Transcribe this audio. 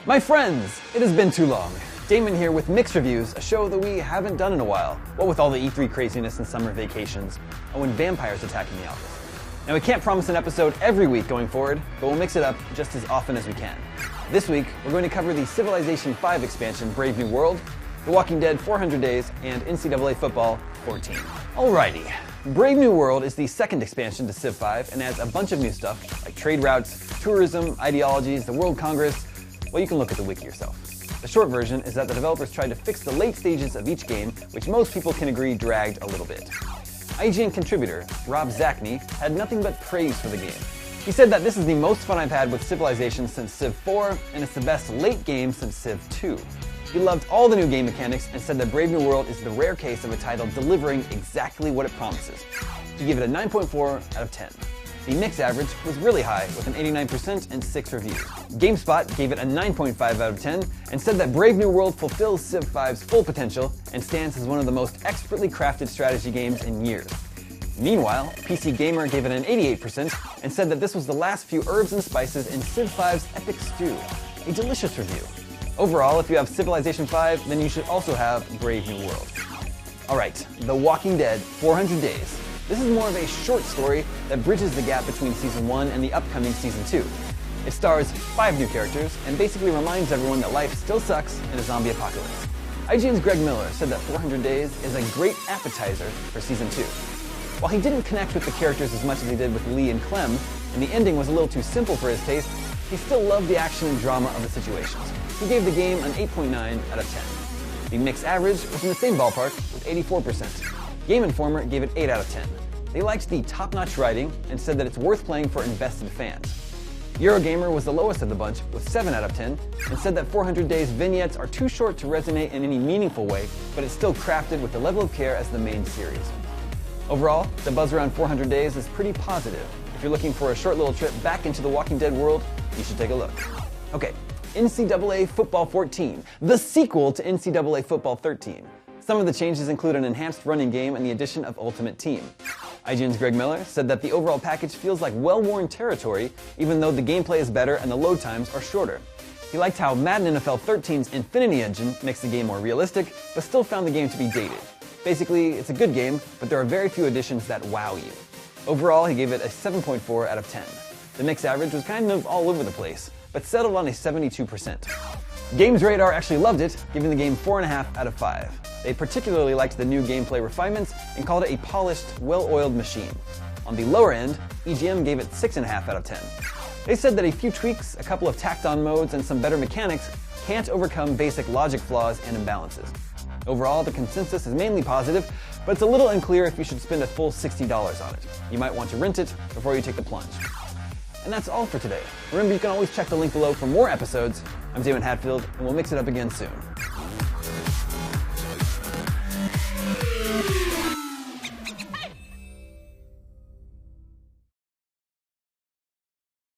My friends, it has been too long. Damon here with Mixed Reviews, a show that we haven't done in a while. What with all the E3 craziness and summer vacations, and when vampires attack in the office. Now we can't promise an episode every week going forward, but we'll mix it up just as often as we can. This week, we're going to cover the Civilization V expansion, Brave New World, The Walking Dead 400 Days, and NCAA Football 14. Alrighty. Brave New World is the second expansion to Civ 5 and adds a bunch of new stuff, like trade routes, tourism, ideologies, the World Congress. Well, you can look at the wiki yourself. The short version is that the developers tried to fix the late stages of each game, which most people can agree dragged a little bit. IGN contributor Rob Zacny had nothing but praise for the game. He said that this is the most fun I've had with Civilization since Civ 4, and it's the best late game since Civ 2. He loved all the new game mechanics and said that Brave New World is the rare case of a title delivering exactly what it promises. He gave it a 9.4 out of 10. The mix average was really high with an 89% and 6 reviews. GameSpot gave it a 9.5 out of 10 and said that Brave New World fulfills Civ 5's full potential and stands as one of the most expertly crafted strategy games in years. Meanwhile, PC Gamer gave it an 88% and said that this was the last few herbs and spices in Civ 5's epic stew. A delicious review. Overall, if you have Civilization 5, then you should also have Brave New World. Alright, The Walking Dead 400 Days. This is more of a short story that bridges the gap between Season 1 and the upcoming Season 2. It stars 5 new characters and basically reminds everyone that life still sucks in a zombie apocalypse. IGN's Greg Miller said that 400 Days is a great appetizer for Season 2. While he didn't connect with the characters as much as he did with Lee and Clem, and the ending was a little too simple for his taste, he still loved the action and drama of the situations. He gave the game an 8.9 out of 10. The mixed average was in the same ballpark with 84%. Game Informer gave it 8 out of 10. They liked the top-notch writing and said that it's worth playing for invested fans. Eurogamer was the lowest of the bunch with 7 out of 10 and said that 400 Days vignettes are too short to resonate in any meaningful way, but it's still crafted with the level of care as the main series. Overall, the buzz around 400 Days is pretty positive. If you're looking for a short little trip back into the Walking Dead world, you should take a look. Okay, NCAA Football 14, the sequel to NCAA Football 13. Some of the changes include an enhanced running game and the addition of Ultimate Team. IGN's Greg Miller said that the overall package feels like well-worn territory, even though the gameplay is better and the load times are shorter. He liked how Madden NFL 13's Infinity Engine makes the game more realistic, but still found the game to be dated. Basically, it's a good game, but there are very few additions that wow you. Overall, he gave it a 7.4 out of 10. The mix average was kind of all over the place, but settled on a 72%. Games Radar actually loved it, giving the game 4.5 out of 5. They particularly liked the new gameplay refinements and called it a polished, well-oiled machine. On the lower end, EGM gave it 6.5 out of 10. They said that a few tweaks, a couple of tacked-on modes, and some better mechanics can't overcome basic logic flaws and imbalances. Overall, the consensus is mainly positive, but it's a little unclear if you should spend a full $60 on it. You might want to rent it before you take the plunge. And that's all for today. Remember, you can always check the link below for more episodes. I'm Damon Hatfield, and we'll mix it up again soon.